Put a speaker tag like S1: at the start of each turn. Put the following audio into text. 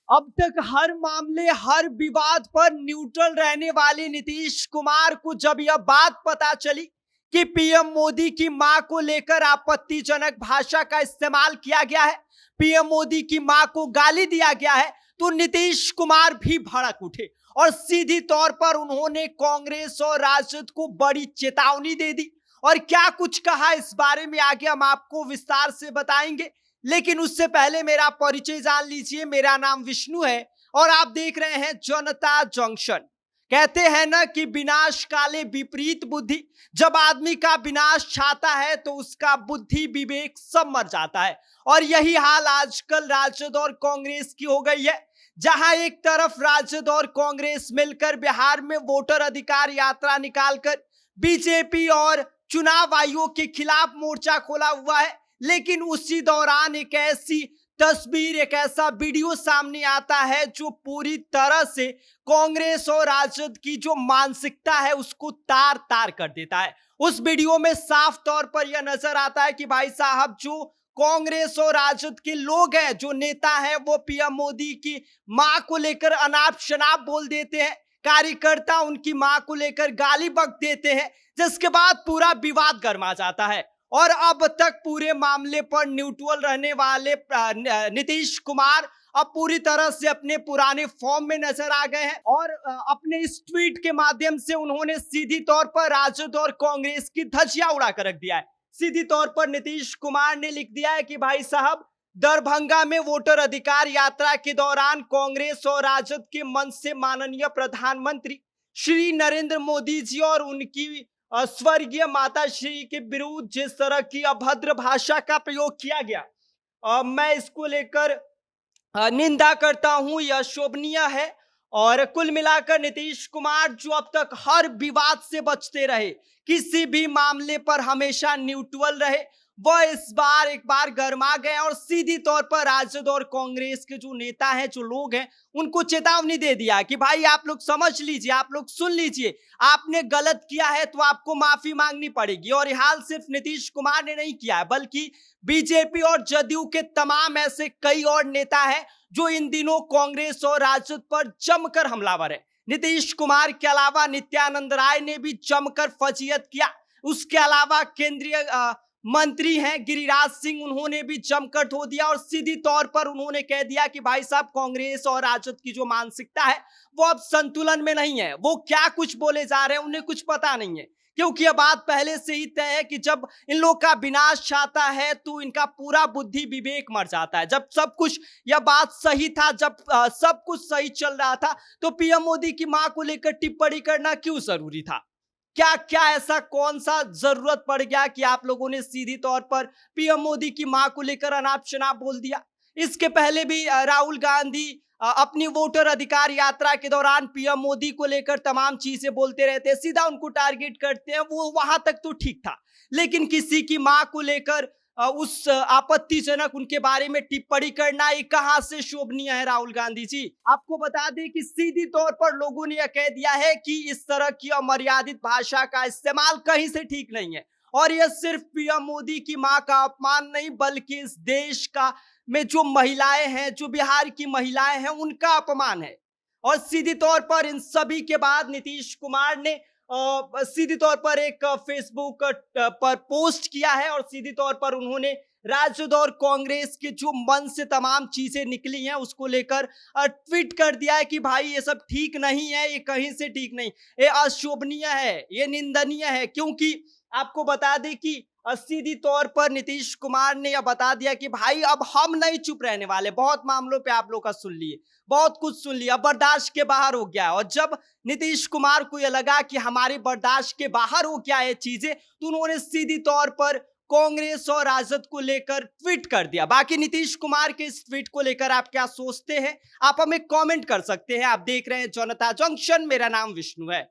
S1: अब तक हर मामले, हर विवाद पर न्यूट्रल रहने वाले नीतीश कुमार को जब यह बात पता चली कि पीएम मोदी की मां को लेकर आपत्तिजनक भाषा का इस्तेमाल किया गया है, पीएम मोदी की मां को गाली दिया गया है, तो नीतीश कुमार भी भड़क उठे और सीधी तौर पर उन्होंने कांग्रेस और राजद को बड़ी चेतावनी दे दी। और क्या कुछ कहा इस बारे में आगे हम आपको विस्तार से बताएंगे, लेकिन उससे पहले मेरा परिचय जान लीजिए। मेरा नाम विष्णु है और आप देख रहे हैं जनता जंक्शन। कहते हैं ना कि विनाश काले विपरीत बुद्धि। जब आदमी का विनाश चाहता है तो उसका बुद्धि विवेक सब मर जाता है। और यही हाल आजकल राजद और कांग्रेस की हो गई है, जहां एक तरफ राजद और कांग्रेस मिलकर बिहार में वोटर अधिकार यात्रा निकालकर बीजेपी और चुनाव आयोग के खिलाफ मोर्चा खोला हुआ है, लेकिन उसी दौरान एक ऐसी तस्वीर, एक ऐसा वीडियो सामने आता है जो पूरी तरह से कांग्रेस और राजद की जो मानसिकता है उसको तार तार कर देता है। उस वीडियो में साफ तौर पर यह नजर आता है कि भाई साहब, जो कांग्रेस और राजद के लोग हैं, जो नेता हैं, वो पीएम मोदी की मां को लेकर अनाप शनाप बोल देते हैं, कार्यकर्ता उनकी मां को लेकर गाली बक देते हैं, जिसके बाद पूरा विवाद गर्मा जाता है। और अब तक पूरे मामले पर न्यूट्रल रहने वाले नीतीश कुमार अब पूरी तरह से अपने पुराने फॉर्म में नजर आ गए हैं और अपने इस ट्वीट के माध्यम से उन्होंने सीधी तौर पर राजद और कांग्रेस की धज्जियां उड़ा कर रख दिया है। सीधी तौर पर नीतीश कुमार ने लिख दिया है कि भाई साहब, दरभंगा में वोटर अधिकार यात्रा के दौरान कांग्रेस और राजद के मंच से माननीय प्रधानमंत्री श्री नरेंद्र मोदी जी और उनकी स्वर्गीय माता श्री के विरुद्ध जिस तरह की अभद्र भाषा का प्रयोग किया गया, मैं इसको लेकर निंदा करता हूं, यह शोभनीय है। और कुल मिलाकर नीतीश कुमार जो अब तक हर विवाद से बचते रहे, किसी भी मामले पर हमेशा न्यूट्रल रहे, वह इस बार एक बार गर्मा गए और सीधी तौर पर राजद और कांग्रेस के जो नेता हैं, जो लोग हैं, उनको चेतावनी दे दिया कि भाई आप लोग समझ लीजिए, आप लोग सुन लीजिए, आपने गलत किया है तो आपको माफी मांगनी पड़ेगी। और यह हाल सिर्फ नीतीश कुमार ने नहीं किया है, बल्कि बीजेपी और जदयू के तमाम ऐसे कई और नेता हैं जो इन दिनों कांग्रेस और राजद पर जमकर हमलावर है। नीतीश कुमार के अलावा नित्यानंद राय ने भी जमकर फजीयत किया। उसके अलावा केंद्रीय मंत्री हैं गिरिराज सिंह, उन्होंने भी जमकर धो दिया और सीधी तौर पर उन्होंने कह दिया कि भाई साहब, कांग्रेस और राजद की जो मानसिकता है वो अब संतुलन में नहीं है। वो क्या कुछ बोले जा रहे हैं उन्हें कुछ पता नहीं है, क्योंकि यह बात पहले से ही तय है कि जब इन लोग का विनाश चाहता है तो इनका पूरा बुद्धि विवेक मर जाता है। जब सब कुछ, यह बात सही था, जब सब कुछ सही चल रहा था, तो पीएम मोदी की मां को लेकर टिप्पणी करना क्यों जरूरी था? क्या क्या ऐसा कौन सा जरूरत पड़ गया कि आप लोगों ने सीधी तौर पर पीएम मोदी की मां को लेकर अनाप शनाप बोल दिया? इसके पहले भी राहुल गांधी अपनी वोटर अधिकार यात्रा के दौरान पीएम मोदी को लेकर तमाम चीजें बोलते रहते हैं, सीधा उनको टारगेट करते हैं, वो वहां तक तो ठीक था। लेकिन किसी की मां को लेकर उस आपत्तिजनक उनके बारे में टिप्पणी करना, ये कहां से शोभनीय है राहुल गांधी जी? आपको बता दें कि सीधी तौर पर लोगों ने यह कह दिया है कि इस तरह की अमर्यादित भाषा का इस्तेमाल कहीं से ठीक नहीं है। और यह सिर्फ पीएम मोदी की मां का अपमान नहीं, बल्कि इस देश का में जो महिलाएं हैं, जो बिहार की महिलाएं हैं, उनका अपमान है। और सीधी तौर पर इन सभी के बाद नीतीश कुमार ने सीधी तौर पर एक फेसबुक पर पोस्ट किया है और सीधी तौर पर उन्होंने राजद और कांग्रेस के जो मन से तमाम चीजें निकली हैं उसको लेकर ट्वीट कर दिया है कि भाई ये सब ठीक नहीं है, ये कहीं से ठीक नहीं, ये अशोभनीय है, ये निंदनीय है। क्योंकि आपको बता दें कि सीधी तौर पर नीतीश कुमार ने यह बता दिया कि भाई अब हम नहीं चुप रहने वाले। बहुत मामलों पे आप लोग का सुन लिए, बहुत कुछ सुन लिया, बर्दाश्त के बाहर हो गया। और जब नीतीश कुमार को यह लगा कि हमारे बर्दाश्त के बाहर हो क्या है चीजें, तो उन्होंने सीधी तौर पर कांग्रेस और राजद को लेकर ट्वीट कर दिया। बाकी नीतीश कुमार के इस ट्वीट को लेकर आप क्या सोचते हैं, आप हमें कमेंट कर सकते हैं। आप देख रहे हैं जनता जंक्शन, मेरा नाम विष्णु है।